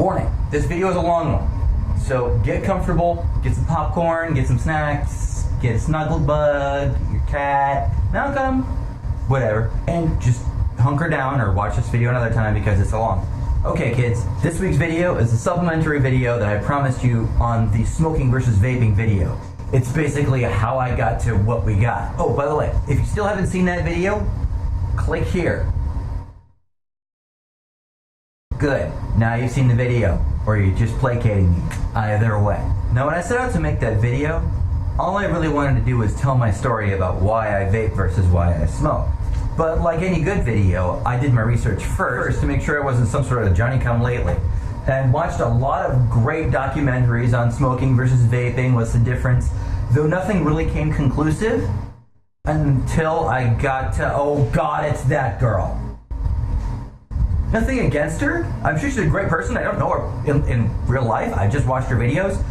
Warning, this video is a long one, so get comfortable, get some popcorn, get some snacks, get a snuggle bug, your cat, Malcolm, whatever, and just hunker down or watch this video another time because it's so long. Okay kids, this week's video is a supplementary video that I promised you on the smoking versus vaping video. It's basically how I got to what we got. Oh, by the way, if you still haven't seen that video, click here. Good. Now you've seen the video, or you're just placating me. Either way. Now when I set out to make that video, all I really wanted to do was tell my story about why I vape versus why I smoke. But like any good video, I did my research first to make sure I wasn't some sort of Johnny-come-lately. And watched a lot of great documentaries on smoking versus vaping, what's the difference, though nothing really came conclusive until I got to, oh god, it's that girl. Nothing against her. I'm sure she's a great person. I don't know her in real life. I just watched her videos,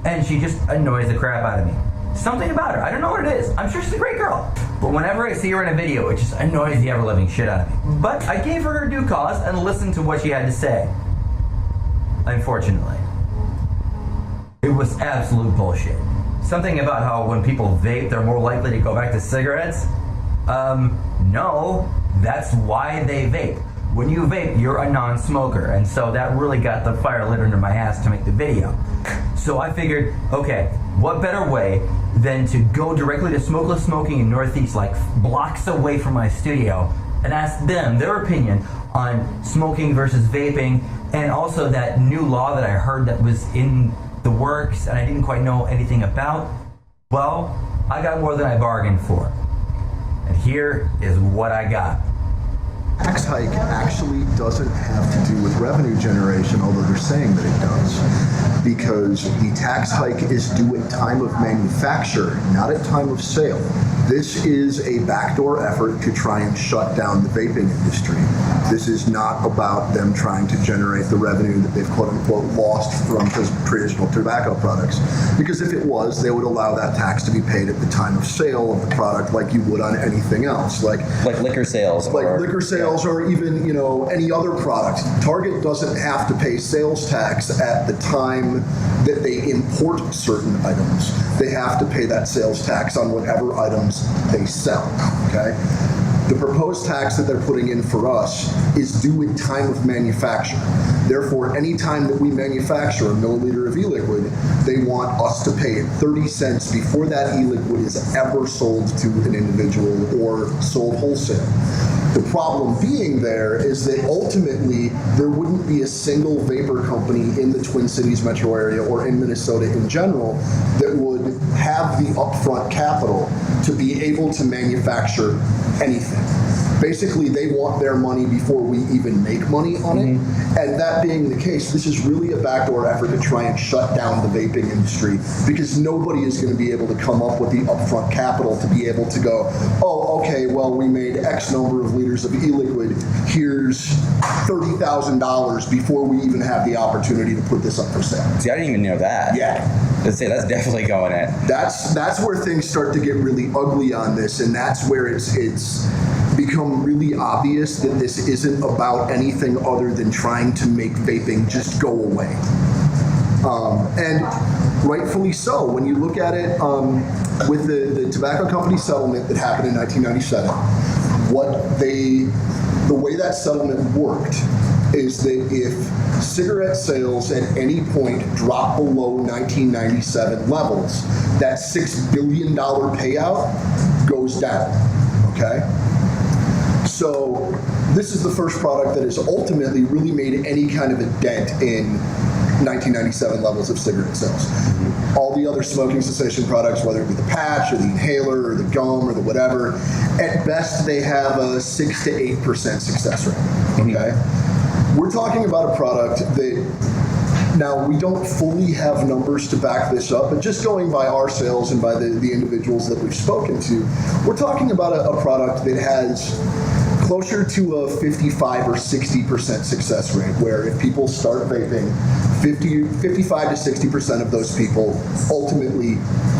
and she just annoys the crap out of me. Something about her. I don't know what it is. I'm sure she's a great girl. But whenever I see her in a video, it just annoys the ever-living shit out of me. But I gave her her due cause and listened to what she had to say. Unfortunately. It was absolute bullshit. Something about how when people vape, they're more likely to go back to cigarettes. No. That's why they vape. When you vape, you're a non-smoker, and so that really got the fire lit under my ass to make the video. So I figured, okay, what better way than to go directly to Smokeless Smoking in Northeast, like blocks away from my studio, and ask them their opinion on smoking versus vaping, and also that new law that I heard that was in the works and I didn't quite know anything about. Well, I got more than I bargained for. And here is what I got. Tax hike actually doesn't have to do with revenue generation, although they're saying that it does, because the tax hike is due at time of manufacture, not at time of sale. This is a backdoor effort to try and shut down the vaping industry. This is not about them trying to generate the revenue that they've quote-unquote lost from traditional tobacco products. Because if it was, they would allow that tax to be paid at the time of sale of the product like you would on anything else. Like liquor sales. Or even, any other product. Target doesn't have to pay sales tax at the time that they import certain items. They have to pay that sales tax on whatever items they sell, okay? The proposed tax that they're putting in for us is due at time of manufacture. Therefore, any time that we manufacture a milliliter of e-liquid, they want us to pay 30 cents before that e-liquid is ever sold to an individual or sold wholesale. The problem being there is that ultimately there wouldn't be a single vapor company in the Twin Cities metro area or in Minnesota in general that would have the upfront capital to be able to manufacture anything. Basically, they want their money before we even make money on it. And that being the case, this is really a backdoor effort to try and shut down the vaping industry because nobody is going to be able to come up with the upfront capital to be able to go, oh, okay, well, we made X number of liters of e-liquid. Here's $30,000 before we even have the opportunity to put this up for sale. See, I didn't even know that. Yeah. Let's say that's definitely going in. That's where things start to get really ugly on this, and that's where it's become really obvious that this isn't about anything other than trying to make vaping just go away. And rightfully so. When you look at it with the tobacco company settlement that happened in 1997, the way that settlement worked is that if cigarette sales at any point drop below 1997 levels, that $6 billion payout goes down, okay? So this is the first product that has ultimately really made any kind of a dent in 1997 levels of cigarette sales. All the other smoking cessation products, whether it be the patch or the inhaler or the gum or the whatever, at best they have a 6 to 8% success rate, okay? We're talking about a product that, now we don't fully have numbers to back this up, but just going by our sales and by the individuals that we've spoken to, we're talking about a product that has closer to a 55 or 60% success rate, where if people start vaping, 55 to 60% of those people ultimately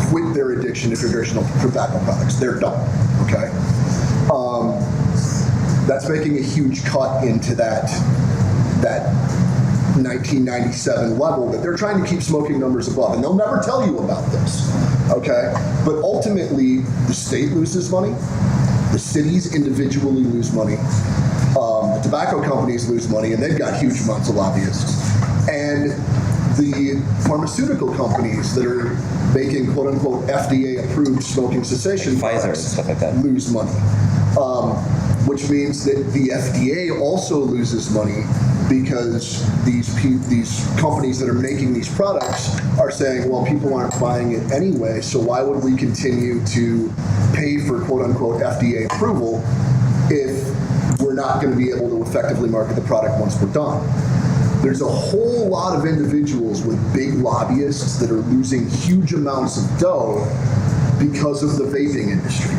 quit their addiction to traditional tobacco products. They're done, okay? That's making a huge cut into that 1997 level that they're trying to keep smoking numbers above. And they'll never tell you about this, okay? But ultimately, the state loses money, the cities individually lose money, the tobacco companies lose money, and they've got huge amounts of lobbyists. And the pharmaceutical companies that are making quote-unquote FDA-approved smoking cessation Pfizer and products stuff like that lose money, which means that the FDA also loses money because these companies that are making these products are saying, well, people aren't buying it anyway, so why would we continue to pay for quote-unquote FDA approval if we're not going to be able to effectively market the product once we're done? There's a whole lot of individuals with big lobbyists that are losing huge amounts of dough because of the vaping industry.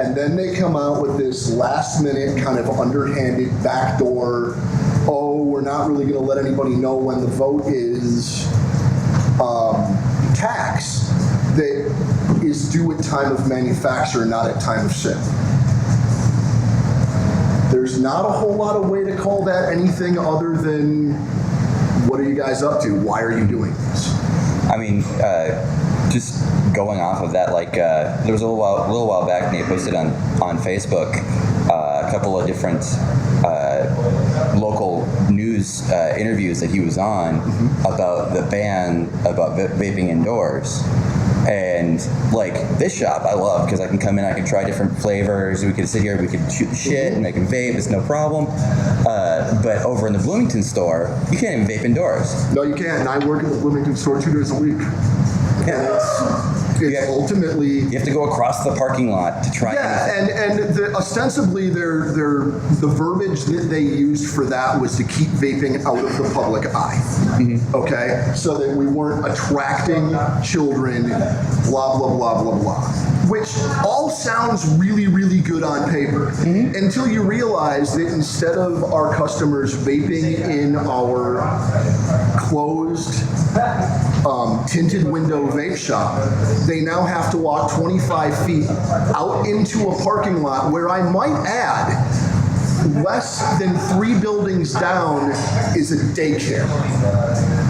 And then they come out with this last minute kind of underhanded backdoor, oh, we're not really going to let anybody know when the vote is, tax that is due at time of manufacture, not at time of sale. There's not a whole lot of way to call that anything other than, what are you guys up to? Why are you doing this? I mean, just going off of that, like there was a little while back, Nate posted on Facebook a couple of different local news interviews that he was on about the ban about vaping indoors. And like this shop I love because I can come in, I can try different flavors, we could sit here, we could shoot the shit and make them vape, it's no problem. But over in the Bloomington store, you can't even vape indoors. No, you can't. And I work at the Bloomington store 2 days a week. And it's ultimately... You have to go across the parking lot to try anything. and ostensibly the verbiage that they used for that was to keep vaping out of the public eye. Okay? So that we weren't attracting children, blah, blah, blah, blah, blah. Which all sounds really, really good on paper until you realize that instead of our customers vaping in our closed tinted window vape shop, they now have to walk 25 feet out into a parking lot where I might add, less than 3 buildings down is a daycare.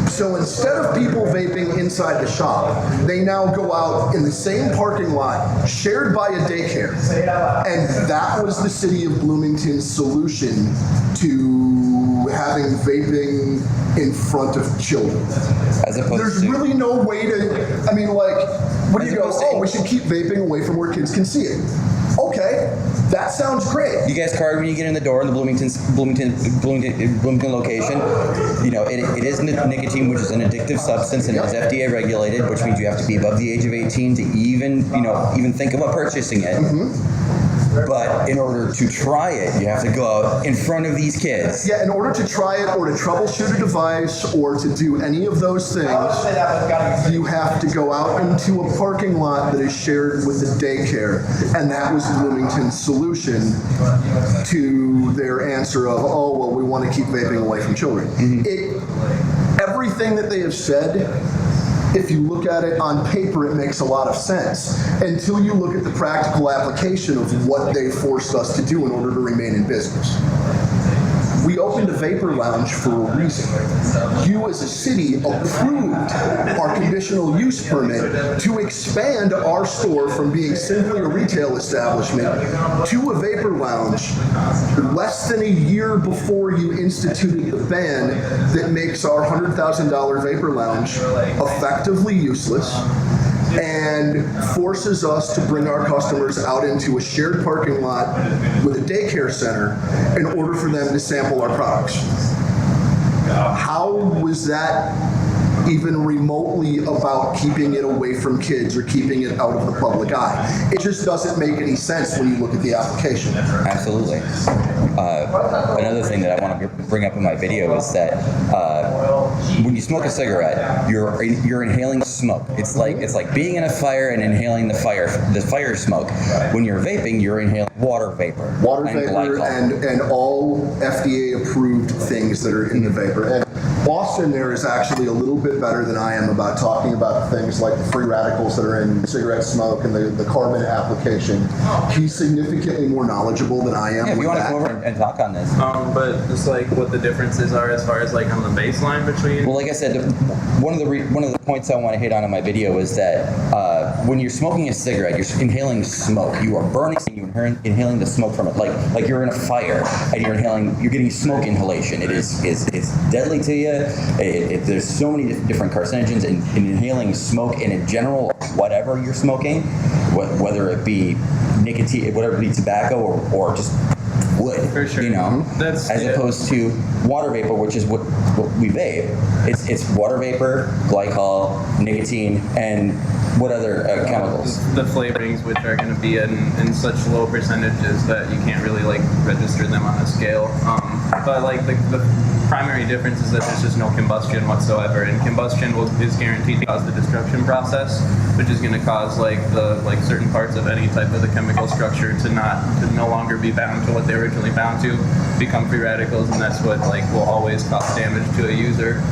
So instead of people vaping inside the shop, they now go out in the same parking lot shared by a daycare. And that was the city of Bloomington's solution to having vaping in front of children. As opposed There's to, really no way to, I mean, like, what do As you go, opposed to- oh, we should keep vaping away from where kids can see it. Okay, that sounds great. you guys card when you get in the door in the Bloomington location. You know, it is nicotine, which is an addictive substance, and it is FDA regulated, which means you have to be above the age of 18 to even think about purchasing it. But in order to try it, you have to go out in front of these kids. Yeah, in order to try it or to troubleshoot a device or to do any of those things, you have to go out into a parking lot that is shared with the daycare. And that was Bloomington's solution to their answer of, oh, well, we want to keep vaping away from children. Everything that they have said, if you look at it on paper, it makes a lot of sense until you look at the practical application of what they forced us to do in order to remain in business. We opened a vapor lounge for a reason. You as a city approved our conditional use permit to expand our store from being simply a retail establishment to a vapor lounge less than a year before you instituted the ban that makes our $100,000 vapor lounge effectively useless and forces us to bring our customers out into a shared parking lot with a daycare center in order for them to sample our products. How was that even remotely about keeping it away from kids or keeping it out of the public eye? It just doesn't make any sense when you look at the application. Absolutely. Another thing that I want to bring up in my video is that when you smoke a cigarette, you're inhaling smoke. It's like being in a fire and inhaling the fire smoke. When you're vaping, you're inhaling water vapor. Water and vapor glycol. and all FDA approved things that are in the vapor. And Austin there is actually a little bit better than I am about talking about things like the free radicals that are in cigarette smoke and the carbon application. He's significantly more knowledgeable than I am. Yeah, if with you want to that. come over and talk on this. But just like what the differences are as far as like on the baseline between. Well, like I said, one of the points I want to hit on in my video is that when you're smoking a cigarette, you're inhaling smoke. You are burning, and you're inhaling the smoke from it, like you're in a fire and you're getting smoke inhalation. It's deadly to you. There's so many different carcinogens in inhaling smoke in general, whatever you're smoking, whether it be nicotine, whatever it be tobacco or just wood, For sure. you know, That's as it. opposed to water vapor, which is what we vape. It's water vapor, glycol, nicotine, and what other chemicals? The flavorings, which are going to be in such low percentages that you can't really like register them on a scale. But like the primary difference is that there's just no combustion whatsoever, and combustion is guaranteed to cause the destruction process, which is going to cause like certain parts of any type of the chemical structure to no longer be bound to what they were originally bound to, become free radicals, and that's what like will always cause damage to a user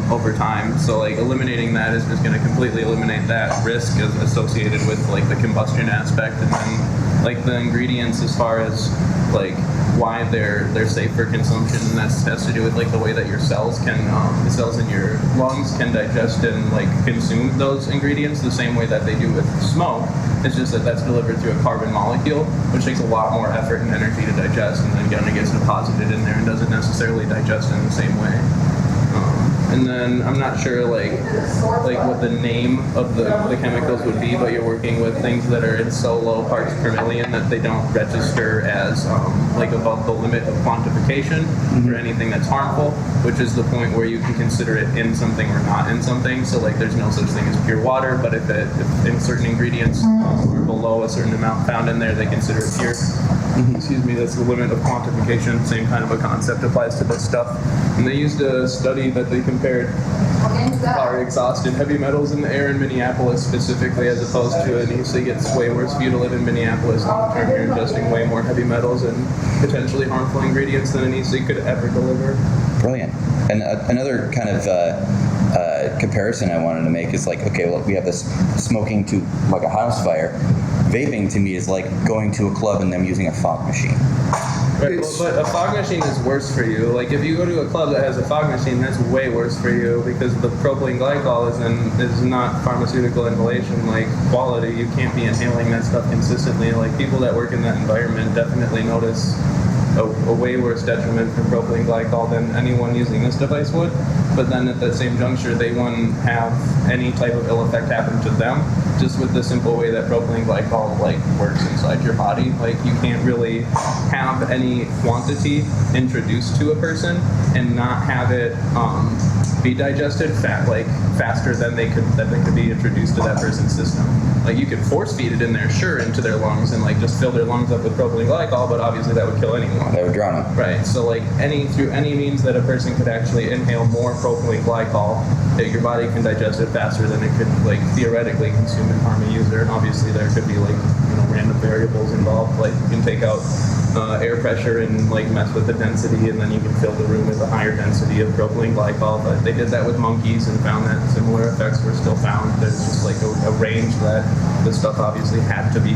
over time. So like eliminating that is just going to completely eliminate that risk associated with like the combustion aspect, and then like the ingredients as far as like why they're safe for consumption, and that has to do with like the way that your cells can the cells in your lungs can digest and like consume those ingredients the same way that they do with smoke. It's just that that's delivered through a carbon molecule, which takes a lot more effort and energy to digest, and then again it gets deposited in there and doesn't necessarily digest in the same way. And then I'm not sure like what the name of the chemicals would be, but you're working with things that are in so low parts per million that they don't register as like above the limit of quantification for anything that's harmful, which is the point where you can consider it in something or not in something. So like there's no such thing as pure water, but if in certain ingredients are below a certain amount found in there, they consider it pure. Excuse me, that's the limit of quantification. Same kind of a concept applies to this stuff. And they used a study that they compared our exhaust and heavy metals in the air in Minneapolis specifically, as opposed to an EC. It's way worse for you to live in Minneapolis long term. You're ingesting way more heavy metals and potentially harmful ingredients than an EC could ever deliver. Brilliant. And another kind of comparison I wanted to make is like, okay, well, we have this smoking to like a house fire. Vaping to me is like going to a club and them using a fog machine. Right, well, but a fog machine is worse for you. Like if you go to a club that has a fog machine, that's way worse for you because the propylene glycol is not pharmaceutical inhalation like quality. You can't be inhaling that stuff consistently. Like people that work in that environment definitely notice a way worse detriment from propylene glycol than anyone using this device would. But then at that same juncture, they wouldn't have any type of ill effect happen to them, just with the simple way that propylene glycol like works inside your body. Like you can't really have any quantity introduced to a person and not have it be digested faster than they could be introduced to that person's system. Like you could force feed it in there, sure, into their lungs and like just fill their lungs up with propylene glycol, but obviously that would kill anyone. They would drown them. Right. So like through any means that a person could actually inhale more propylene glycol, your body can digest it faster than it could like theoretically consume and harm a user. And obviously there could be like random variables involved. Like you can take out air pressure and like mess with the density, and then you can fill the room with a higher density of propylene glycol. But they did that with monkeys and found that similar effects were still found. There's just like a range that the stuff obviously had to be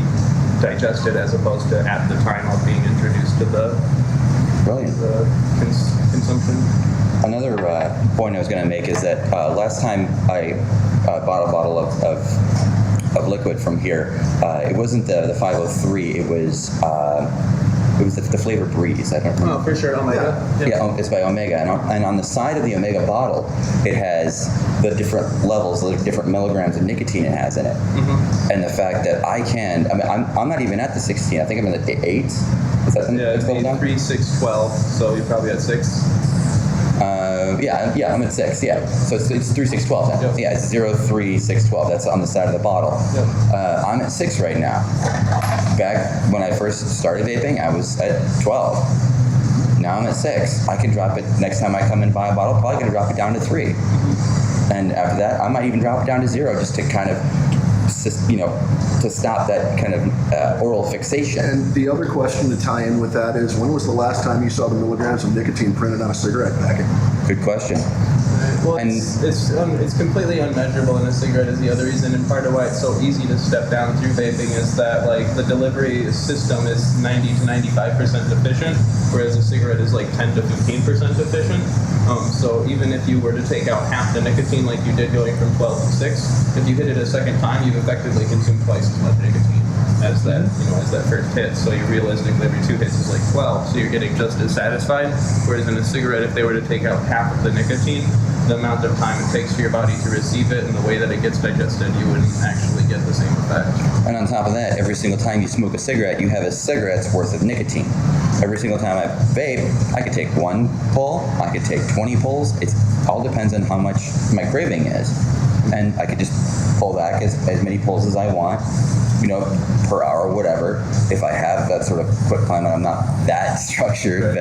digested as opposed to at the time of being introduced to the Brilliant. Consumption. Another point I was going to make is that last time I bought a bottle of liquid from here, it wasn't the 503. It was the flavor Breeze. I don't remember. Oh, for sure, Omega. Yeah, it's by Omega, and on the side of the Omega bottle, it has the different levels, the different milligrams of nicotine it has in it, and the fact that I'm not even at the 16. I think I'm at the 8. Is that something? Yeah, it's 3, 6, 12. So you're probably at 6. Yeah, I'm at 6. Yeah, so it's 3, 6, 12. Then. Yep. Yeah, it's 0, 3, 6, 12. That's on the side of the bottle. Yep. I'm at 6 right now. Back when I first started vaping, I was at 12. Now I'm at 6. I can drop it next time I come and buy a bottle. Probably gonna drop it down to 3. And after that, I might even drop it down to 0 just to kind of, to stop that kind of oral fixation. And the other question to tie in with that is, when was the last time you saw the milligrams of nicotine printed on a cigarette packet? Good question. Well, And- it's completely unmeasurable in a cigarette is the other reason, and part of why it's so easy to step down through vaping is that like the delivery system is 90 to 95% efficient, whereas a cigarette is like 10 to 15% efficient. So even if you were to take out half the nicotine like you did going from 12 to 6, if you hit it a second time, you've effectively consumed twice as much nicotine as that, as that first hit. So you realistically every 2 hits is like 12. So you're getting just as satisfied. Whereas in a cigarette, if they were to take out half of the nicotine, the amount of time it takes for your body to receive it and the way that it gets digested, you wouldn't actually get the same effect. And on top of that, every single time you smoke a cigarette, you have a cigarette's worth of nicotine. Every single time I vape, I could take 1 pull, I could take 20 pulls. It all depends on how much my craving is. And I could just pull back as many pulls as I want, per hour, whatever. If I have that sort of quick climate, I'm not that structured, but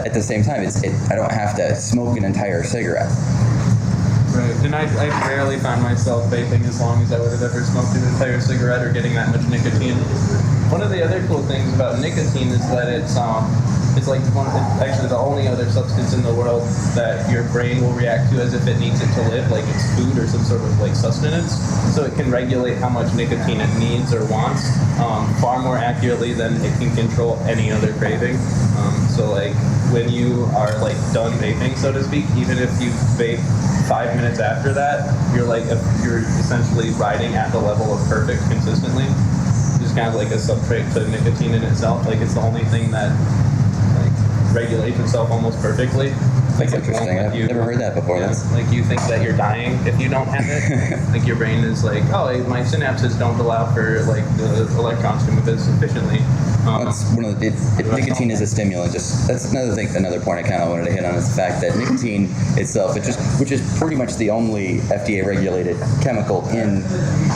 at the same time, I don't have to smoke an entire cigarette. Right, and I rarely found myself vaping as long as I would have ever smoked an entire cigarette or getting that much nicotine. One of the other cool things about nicotine is that it's like actually the only other substance in the world that your brain will react to as if it needs it to live, like it's food or some sort of like sustenance. So it can regulate how much nicotine it needs or wants far more accurately than it can control any other craving. So like when you are like done vaping, so to speak, even if you vape 5 minutes after that, you're essentially riding at the level of perfect consistently. Just kind of like a substrate to nicotine in itself. Like it's the only thing that regulates itself almost perfectly. That's interesting. I've never heard that before. Yeah, like you think that you're dying if you don't have it. Like your brain is like, oh, my synapses don't allow for like the electrons to move as efficiently. That's one of nicotine is a stimulant. That's another point I kind of wanted to hit on is the fact that nicotine itself, which is pretty much the only FDA regulated chemical in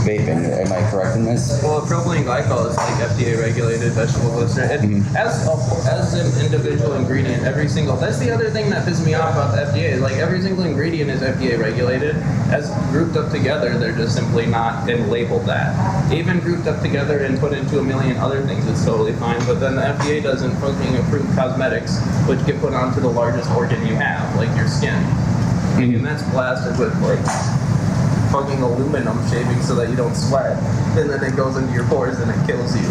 vaping. Am I correct in this? Well, propylene glycol is like FDA regulated vegetable glycerin. As an individual ingredient, that's the other thing that pisses me off about the FDA. Like every single ingredient is FDA regulated. As grouped up together, they're just simply not and labeled that. Even grouped up together and put into a million other things, it's totally fine. But then the FDA doesn't fucking approve cosmetics, which get put onto the largest organ you have, like your skin. And that's blasted with like fucking aluminum shaving so that you don't sweat. And then it goes into your pores and it kills you.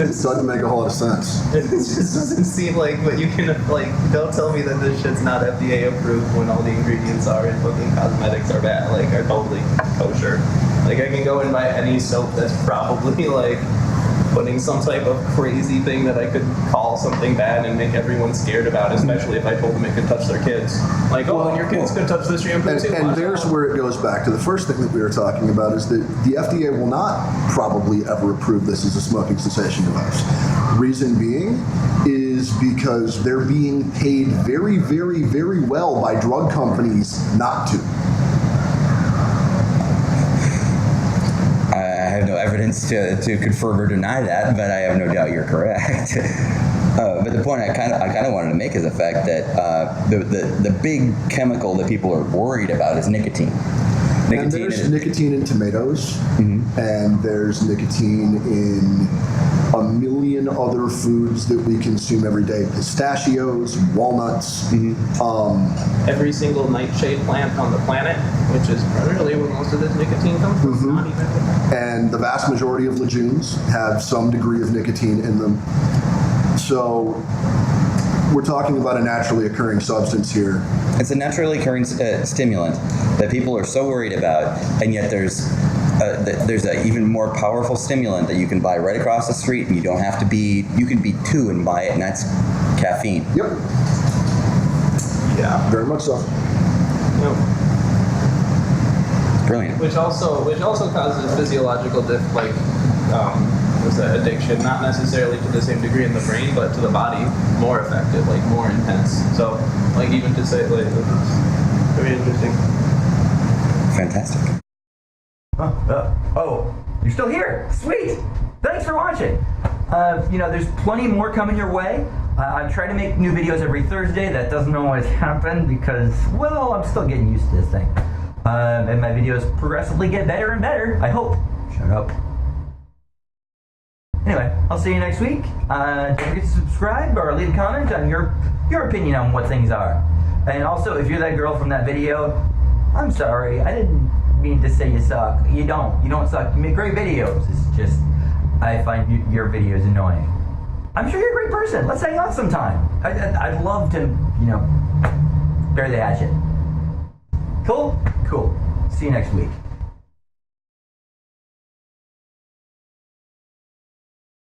It doesn't make a whole lot of sense. It just doesn't seem like, but you can, like, don't tell me that this shit's not FDA approved when all the ingredients are in fucking cosmetics are bad, like, are totally kosher. Like, I can go and buy any soap that's probably, like, putting some type of crazy thing that I could call something bad and make everyone scared about, especially if I told them it could touch their kids. Like, and your kids could touch this shampoo too. And there's where it goes back to the first thing that we were talking about is that the FDA will not probably ever approve this as a smoking cessation device. Reason being is because they're being paid very, very, very well by drug companies not to. I have no evidence to confirm or deny that, but I have no doubt you're correct. But the point I kind of wanted to make is the fact that the big chemical that people are worried about is nicotine. And there's nicotine in tomatoes, and there's nicotine in a million other foods that we consume every day. Pistachios, walnuts. Every single nightshade plant on the planet, which is primarily where most of this nicotine comes from. Not even. And the vast majority of legumes have some degree of nicotine in them. So we're talking about a naturally occurring substance here. It's a naturally occurring stimulant that people are so worried about, and yet there's an even more powerful stimulant that you can buy right across the street, and you can be 2 and buy it, and that's caffeine. Yep. Yeah. Very much so. No. Brilliant. Which also causes physiological addiction, not necessarily to the same degree in the brain, but to the body, more effective, like more intense. So, like even to say, like, it's very interesting. Fantastic. Oh, you're still here. Sweet. Thanks for watching. There's plenty more coming your way. I try to make new videos every Thursday. That doesn't always happen because, well, I'm still getting used to this thing. And my videos progressively get better and better, I hope. Shut up. Anyway, I'll I'll see you next week. Don't forget to subscribe or leave a comment on your opinion on what things are. And also, if you're that girl from that video, I'm sorry. I didn't mean to say you suck. You don't. You don't suck. You make great videos. It's just, I find your videos annoying. I'm sure you're a great person. Let's hang out sometime. I'd love to, bury the hatchet. Cool? Cool. See you next week.